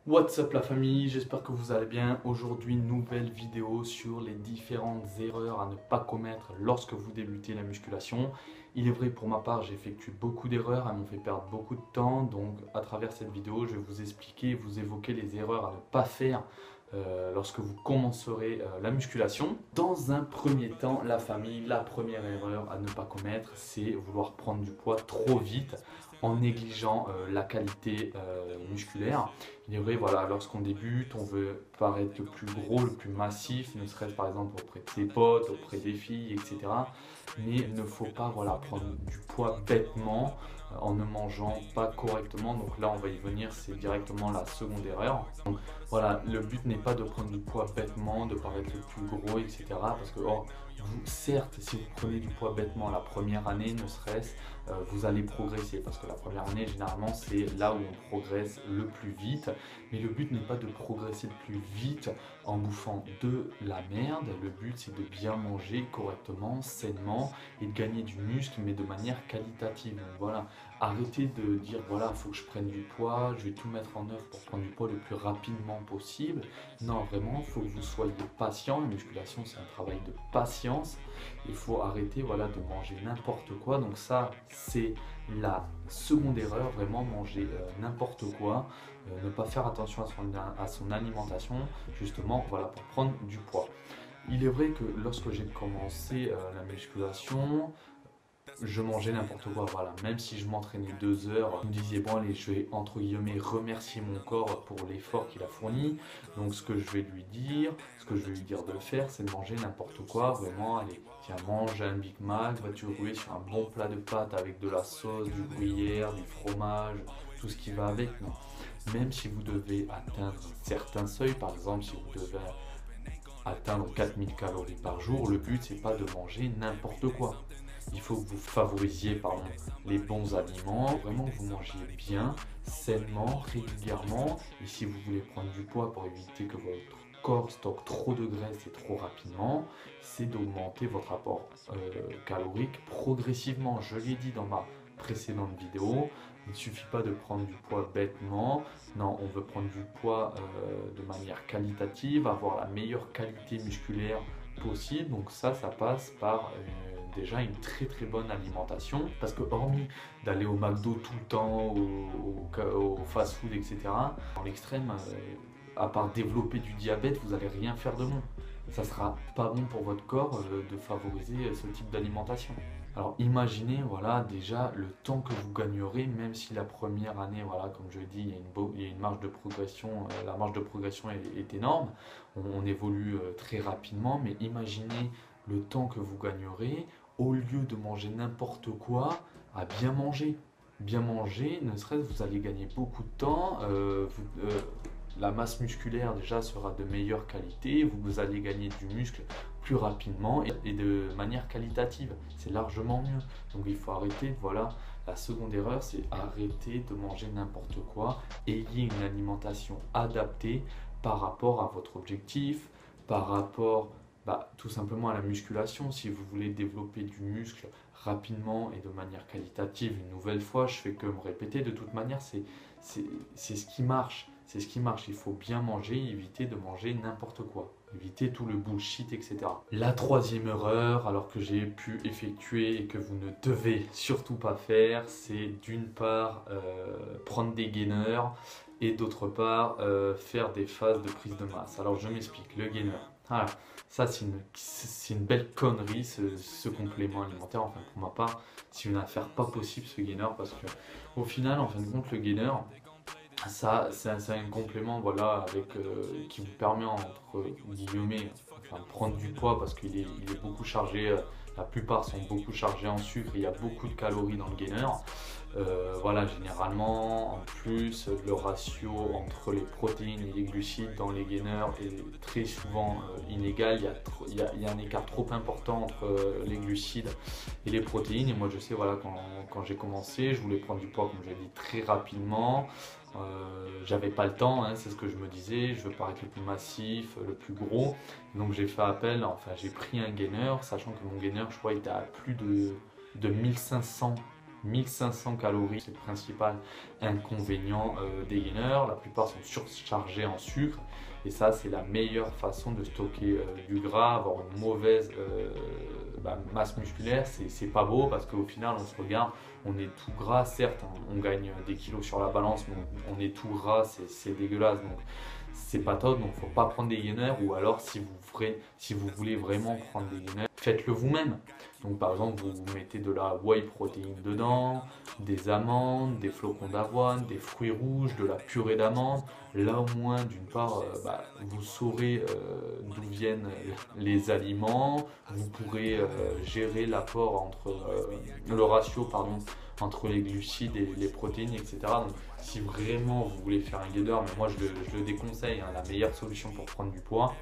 What's up la famille, j'espère que vous allez bien. Aujourd'hui, nouvelle vidéo sur les différentes erreurs à ne pas commettre lorsque vous débutez la musculation. Il est vrai, pour ma part, j'ai effectué beaucoup d'erreurs, elles m'ont fait perdre beaucoup de temps. Donc à travers cette vidéo, je vais vous expliquer, vous évoquer les erreurs à ne pas faire lorsque vous commencerez la musculation. Dans un premier temps, la famille, la première erreur à ne pas commettre, c'est vouloir prendre du poids trop vite en négligeant la qualité musculaire. Il est vrai, voilà, lorsqu'on débute, on veut paraître le plus gros, le plus massif, ne serait-ce par exemple auprès de ses potes, auprès des filles, etc. Mais il ne faut pas, voilà, prendre du poids bêtement en ne mangeant pas correctement. Donc là, on va y venir, c'est directement la seconde erreur. Donc voilà, le but n'est pas de prendre du poids bêtement, de paraître le plus gros, etc. Parce que, vous, certes, si vous prenez du poids bêtement la première année, ne serait-ce, vous allez progresser. Parce que la première année, généralement, c'est là où on progresse le plus vite. Mais le but n'est pas de progresser le plus vite en bouffant de la merde. Le but, c'est de bien manger correctement, sainement et de gagner du muscle, mais de manière qualitative. Donc voilà, arrêtez de dire voilà, il faut que je prenne du poids, je vais tout mettre en œuvre pour prendre du poids le plus rapidement possible. Non, vraiment, il faut que vous soyez patient. La musculation, c'est un travail de patience. Il faut arrêter, voilà, de manger n'importe quoi. Donc ça, c'est la seconde erreur, vraiment manger n'importe quoi, ne pas faire attention à son alimentation, justement, voilà, pour prendre du poids. Il est vrai que lorsque j'ai commencé la musculation, je mangeais n'importe quoi, voilà. Même si je m'entraînais 2 heures, je me disais bon allez, je vais entre guillemets remercier mon corps pour l'effort qu'il a fourni. Donc ce que je vais lui dire, ce que je vais lui dire de faire, c'est de manger n'importe quoi, vraiment, allez, tiens, mange un Big Mac, vas-tu rouler sur un bon plat de pâtes avec de la sauce, du gruyère, du fromage, tout ce qui va avec. Non. Même si vous devez atteindre certains seuils, par exemple si vous devez atteindre 4000 calories par jour, le but c'est pas de manger n'importe quoi. Il faut que vous favorisiez les bons aliments, vraiment que vous mangiez bien, sainement, régulièrement. Et si vous voulez prendre du poids pour éviter que votre corps stocke trop de graisse et trop rapidement, c'est d'augmenter votre apport calorique progressivement. Je l'ai dit dans ma précédente vidéo, il ne suffit pas de prendre du poids bêtement. Non, on veut prendre du poids de manière qualitative, avoir la meilleure qualité musculaire possible. Donc ça passe par déjà une très bonne alimentation, parce que hormis d'aller au McDo tout le temps, au fast-food, etc., dans l'extrême, à part développer du diabète, vous n'allez rien faire de bon. Ça sera pas bon pour votre corps de favoriser ce type d'alimentation. Alors imaginez, voilà, déjà le temps que vous gagnerez, même si la première année, voilà, comme je l'ai dit, il y a une marge de progression, la marge de progression est énorme, on évolue très rapidement, mais imaginez le temps que vous gagnerez au lieu de manger n'importe quoi, à bien manger. Bien manger, ne serait-ce que vous allez gagner beaucoup de temps, la masse musculaire déjà sera de meilleure qualité, vous allez gagner du muscle plus rapidement et de manière qualitative. C'est largement mieux. Donc il faut arrêter, voilà, la seconde erreur, c'est arrêter de manger n'importe quoi. Ayez une alimentation adaptée par rapport à votre objectif, par rapport tout simplement à la musculation. Si vous voulez développer du muscle rapidement et de manière qualitative, une nouvelle fois, je fais que me répéter, de toute manière, c'est ce qui marche. C'est ce qui marche, il faut bien manger, éviter de manger n'importe quoi, éviter tout le bullshit, etc. La troisième erreur, alors que j'ai pu effectuer et que vous ne devez surtout pas faire, c'est d'une part prendre des gainers et d'autre part faire des phases de prise de masse. Alors je m'explique, le gainer, voilà, ça c'est une belle connerie ce complément alimentaire, enfin pour ma part, c'est une affaire pas possible ce gainer, parce que au final, en fin de compte, le gainer, ça, c'est un complément, voilà, qui vous permet entre guillemets, enfin, prendre du poids, parce il est beaucoup chargé, la plupart sont beaucoup chargés en sucre, il y a beaucoup de calories dans le gainer. Voilà, généralement, en plus, le ratio entre les protéines et les glucides dans les gainers est très souvent inégal. Il y a un écart trop important entre les glucides et les protéines. Et moi, je sais, voilà, quand j'ai commencé, je voulais prendre du poids, comme j'ai dit, très rapidement. J'avais pas le temps, hein, c'est ce que je me disais, je veux paraître le plus massif, le plus gros. Donc j'ai fait appel, enfin j'ai pris un gainer, sachant que mon gainer, je crois, était à plus de 1500 1500 calories, c'est le principal inconvénient des gainers. La plupart sont surchargés en sucre et ça c'est la meilleure façon de stocker du gras. Avoir une mauvaise masse musculaire, c'est pas beau parce qu'au final on se regarde, on est tout gras, certes on gagne des kilos sur la balance, mais on est tout gras, c'est dégueulasse, donc c'est pas top. Donc faut pas prendre des gainers, ou alors si vous voulez vraiment prendre des gainers, faites-le vous-même. Donc par exemple vous mettez de la whey protein dedans, des amandes, des flocons d'avoine, des fruits rouges, de la purée d'amande. Là au moins d'une part vous saurez d'où viennent les aliments, vous pourrez gérer l'apport entre le ratio entre les glucides et les protéines, etc. Donc si vraiment vous voulez faire un gainer, mais moi je le déconseille, hein, la meilleure solution pour prendre du poids,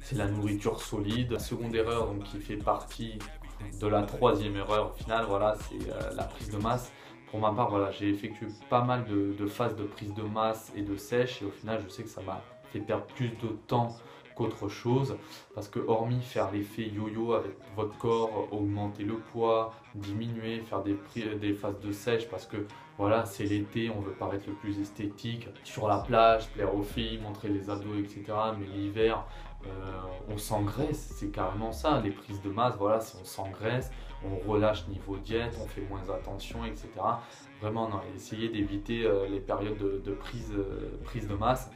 c'est la nourriture solide. La seconde erreur, donc, qui fait partie de la troisième erreur finale, voilà, c'est la prise de masse. Pour ma part, voilà, j'ai effectué pas mal de phases de prise de masse et de sèche, et au final je sais que ça m'a fait perdre plus de temps qu'autre chose, parce que hormis faire l'effet yo-yo avec votre corps, augmenter le poids, diminuer, faire des phases de sèche, parce que voilà, c'est l'été, on veut paraître le plus esthétique sur la plage, plaire aux filles, montrer les abdos, etc. Mais l'hiver, on s'engraisse, c'est carrément ça, les prises de masse, voilà, si on s'engraisse, on relâche niveau diète, on fait moins attention, etc. Vraiment, non, essayez d'éviter les périodes de prise de masse.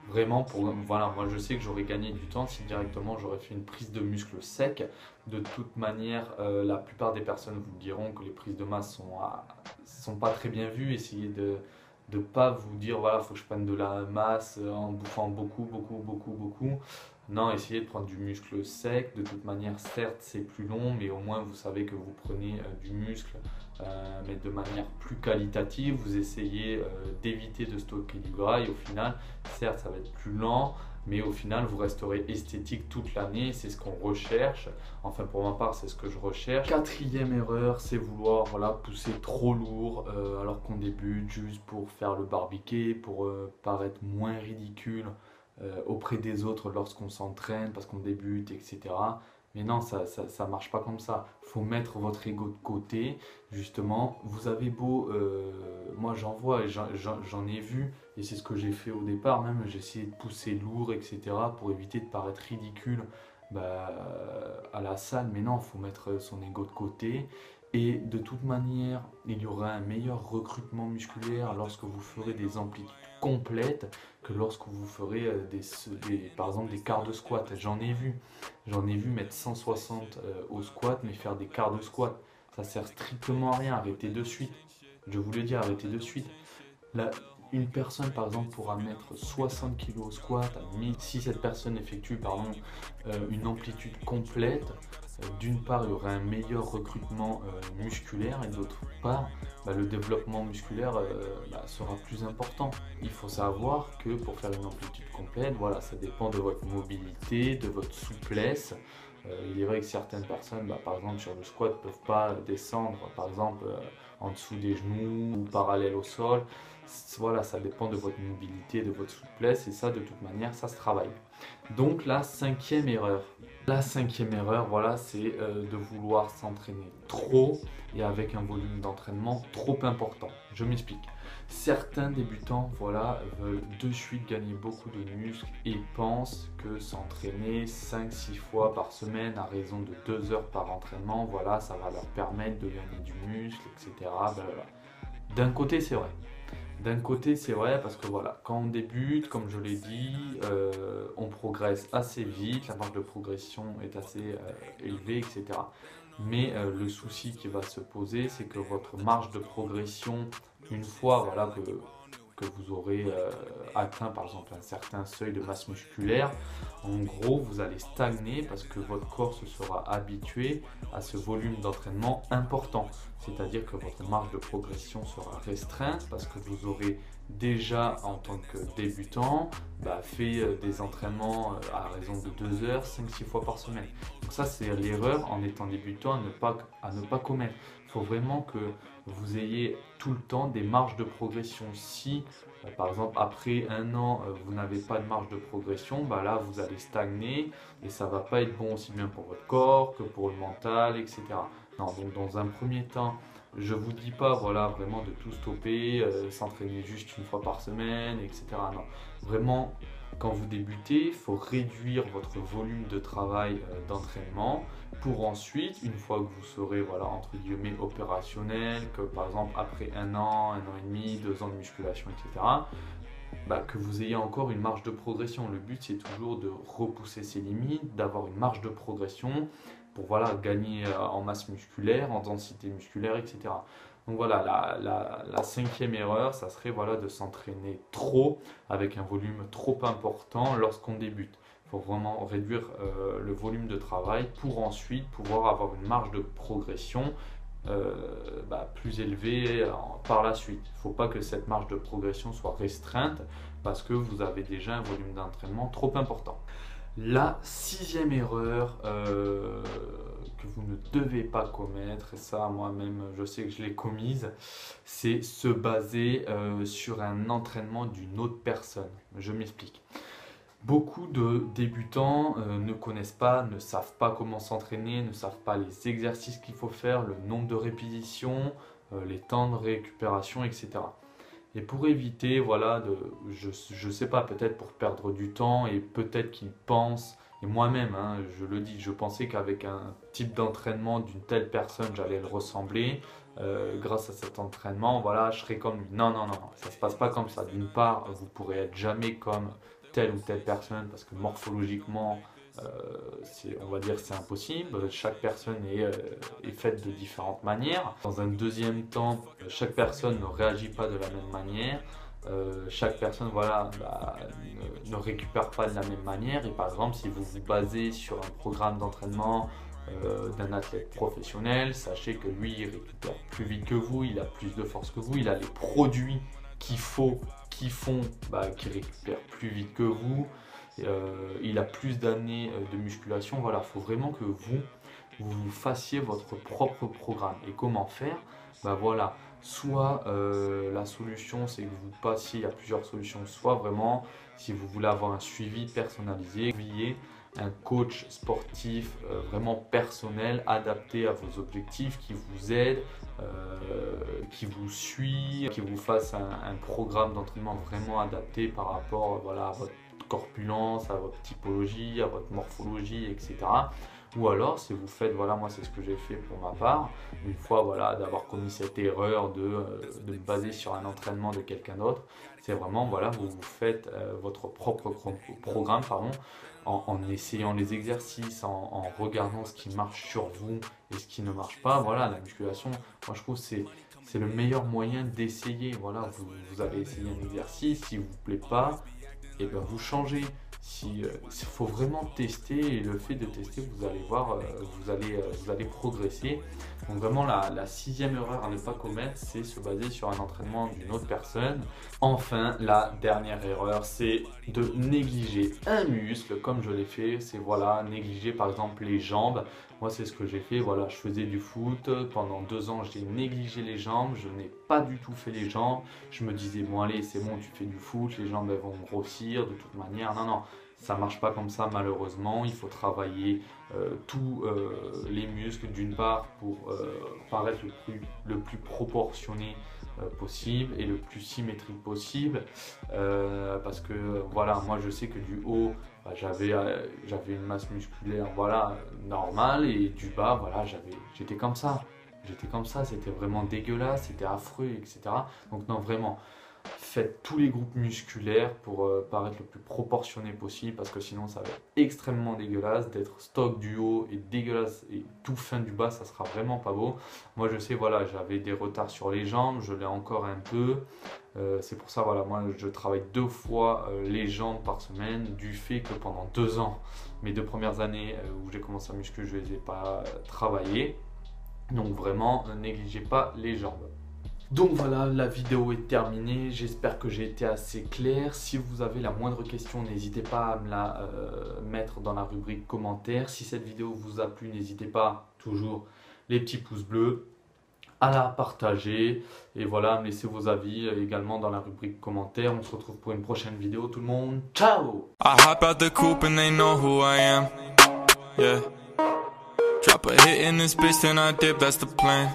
Vraiment, voilà, moi je sais que j'aurais gagné du temps si directement j'aurais fait une prise de muscle sec. De toute manière, la plupart des personnes vous diront que les prises de masse sont pas très bien vues. Essayez de ne pas vous dire, voilà, il faut que je prenne de la masse en bouffant beaucoup. Non, essayez de prendre du muscle sec. De toute manière, certes, c'est plus long, mais au moins vous savez que vous prenez du muscle, mais de manière plus qualitative. Vous essayez d'éviter de stocker du gras et au final, certes, ça va être plus lent, mais au final, vous resterez esthétique toute l'année. C'est ce qu'on recherche. Enfin, pour ma part, c'est ce que je recherche. Quatrième erreur, c'est vouloir pousser trop lourd alors qu'on débute, juste pour faire le barbiquet, pour paraître moins ridicule auprès des autres lorsqu'on s'entraîne, parce qu'on débute, etc. Mais non, ça marche pas comme ça. Il faut mettre votre ego de côté. Justement, vous avez beau... moi, j'en vois et j'en ai vu. Et c'est ce que j'ai fait au départ. Même, j'ai essayé de pousser lourd, etc. pour éviter de paraître ridicule à la salle. Mais non, il faut mettre son ego de côté. Et de toute manière, il y aura un meilleur recrutement musculaire lorsque vous ferez des amplitudes complètes que lorsque vous ferez par exemple des quarts de squat. J'en ai vu mettre 160 au squat, mais faire des quarts de squat. Ça sert strictement à rien, arrêtez de suite. Je vous le dis, arrêtez de suite. Là, une personne par exemple pourra mettre 60 kg au squat, si cette personne effectue une amplitude complète, d'une part il y aura un meilleur recrutement musculaire et d'autre part le développement musculaire sera plus important. Il faut savoir que pour faire une amplitude complète, voilà, ça dépend de votre mobilité, de votre souplesse. Il est vrai que certaines personnes, par exemple sur le squat, ne peuvent pas descendre par exemple en dessous des genoux ou parallèle au sol. Voilà, ça dépend de votre mobilité, de votre souplesse, et ça de toute manière ça se travaille. Donc la cinquième erreur, voilà, c'est de vouloir s'entraîner trop et avec un volume d'entraînement trop important. Je m'explique. Certains débutants, voilà, veulent de suite gagner beaucoup de muscles et pensent que s'entraîner 5-6 fois par semaine à raison de 2 heures par entraînement, voilà, ça va leur permettre de gagner du muscle, etc. D'un côté, c'est vrai. D'un côté, c'est vrai parce que voilà, quand on débute, comme je l'ai dit, on progresse assez vite, la marge de progression est assez élevée, etc. Mais le souci qui va se poser, c'est que votre marge de progression, une fois que vous aurez atteint par exemple un certain seuil de masse musculaire, en gros vous allez stagner parce que votre corps se sera habitué à ce volume d'entraînement important. C'est-à-dire que votre marge de progression sera restreinte parce que vous aurez déjà en tant que débutant fait des entraînements à raison de 2 heures, 5-6 fois par semaine. Donc ça c'est l'erreur en étant débutant à ne pas commettre. Il faut vraiment que vous ayez tout le temps des marges de progression. Si par exemple après un an vous n'avez pas de marge de progression, là vous allez stagner et ça va pas être bon aussi bien pour votre corps que pour le mental, etc. Non, donc dans un premier temps, Je vous dis pas voilà, vraiment de tout stopper, s'entraîner juste une fois par semaine, etc. Non, vraiment, quand vous débutez, il faut réduire votre volume de travail d'entraînement pour ensuite, une fois que vous serez voilà, entre guillemets opérationnel, que par exemple après un an et demi, 2 ans de musculation, etc., que vous ayez encore une marge de progression. Le but, c'est toujours de repousser ses limites, d'avoir une marge de progression pour voilà, gagner en masse musculaire, en densité musculaire, etc. Donc voilà, la cinquième erreur, ça serait voilà, de s'entraîner trop, avec un volume trop important lorsqu'on débute. Il faut vraiment réduire le volume de travail pour ensuite pouvoir avoir une marge de progression plus élevée par la suite. Il ne faut pas que cette marge de progression soit restreinte parce que vous avez déjà un volume d'entraînement trop important. La sixième erreur que vous ne devez pas commettre, et ça moi-même je sais que je l'ai commise, c'est se baser sur un entraînement d'une autre personne. Je m'explique. Beaucoup de débutants ne connaissent pas, ne savent pas comment s'entraîner, ne savent pas les exercices qu'il faut faire, le nombre de répétitions, les temps de récupération, etc. Et pour éviter, voilà, je sais pas, peut-être pour perdre du temps et peut-être qu'ils pensent, et moi-même, hein, je le dis, je pensais qu'avec un type d'entraînement d'une telle personne, j'allais le ressembler. Grâce à cet entraînement, voilà, je serai comme lui. Non, non, non, non, ça se passe pas comme ça. D'une part, vous pourrez être jamais comme telle ou telle personne parce que morphologiquement, on va dire c'est impossible. Chaque personne est faite de différentes manières. Dans un deuxième temps, chaque personne ne réagit pas de la même manière. Chaque personne voilà, ne récupère pas de la même manière. Et par exemple, si vous vous basez sur un programme d'entraînement d'un athlète professionnel, sachez que lui il récupère plus vite que vous, il a plus de force que vous, il a les produits qu'il faut, qui récupèrent plus vite que vous, il a plus d'années de musculation. Voilà, il faut vraiment que vous fassiez votre propre programme. Et comment faire? Voilà, soit la solution c'est que vous passiez à plusieurs solutions, soit vraiment si vous voulez avoir un suivi personnalisé, vous ayez un coach sportif vraiment personnel, adapté à vos objectifs, qui vous aide, qui vous suit, qui vous fasse un programme d'entraînement vraiment adapté par rapport voilà, à votre corpulence, à votre typologie, à votre morphologie, etc. Ou alors, si vous faites, voilà, moi c'est ce que j'ai fait pour ma part, une fois voilà, d'avoir commis cette erreur de me baser sur un entraînement de quelqu'un d'autre, c'est vraiment, voilà, vous faites votre propre programme, pardon, en essayant les exercices, en regardant ce qui marche sur vous et ce qui ne marche pas. Voilà, la musculation, moi je trouve que c'est le meilleur moyen d'essayer. Voilà, vous allez essayer un exercice, s'il ne vous plaît pas, et bien vous changez. Il faut vraiment tester, et le fait de tester, vous allez voir, vous allez progresser. Donc vraiment la sixième erreur à ne pas commettre, c'est se baser sur un entraînement d'une autre personne. Enfin, la dernière erreur, c'est de négliger un muscle comme je l'ai fait. C'est voilà, négliger par exemple les jambes. Moi c'est ce que j'ai fait, voilà, je faisais du foot, pendant 2 ans j'ai négligé les jambes, je n'ai pas du tout fait les jambes. Je me disais bon allez c'est bon, tu fais du foot, les jambes elles vont grossir de toute manière. Non, non, ça marche pas comme ça malheureusement. Il faut travailler tous les muscles d'une part pour paraître le plus proportionné possible et le plus symétrique possible, parce que voilà, moi je sais que du haut j'avais une masse musculaire voilà normale, et du bas voilà j'étais comme ça, c'était vraiment dégueulasse, c'était affreux, etc. Donc non, vraiment faites tous les groupes musculaires pour paraître le plus proportionné possible, parce que sinon ça va être extrêmement dégueulasse. D'être stock du haut et dégueulasse et tout fin du bas, ça sera vraiment pas beau. Moi je sais, voilà, j'avais des retards sur les jambes, je l'ai encore un peu. C'est pour ça, voilà, moi je travaille 2 fois les jambes par semaine, du fait que pendant 2 ans, mes 2 premières années où j'ai commencé à muscu, je ne les ai pas travaillées. Donc vraiment, ne négligez pas les jambes. Donc voilà, la vidéo est terminée, j'espère que j'ai été assez clair. Si vous avez la moindre question, n'hésitez pas à me la mettre dans la rubrique commentaires. Si cette vidéo vous a plu, n'hésitez pas, toujours les petits pouces bleus, à la partager, et voilà, me laisser vos avis également dans la rubrique commentaires. On se retrouve pour une prochaine vidéo, tout le monde, ciao! I hop out the coupe and they know who I am. Yeah. Drop a hit in this bitch, then I dip, that's the plan.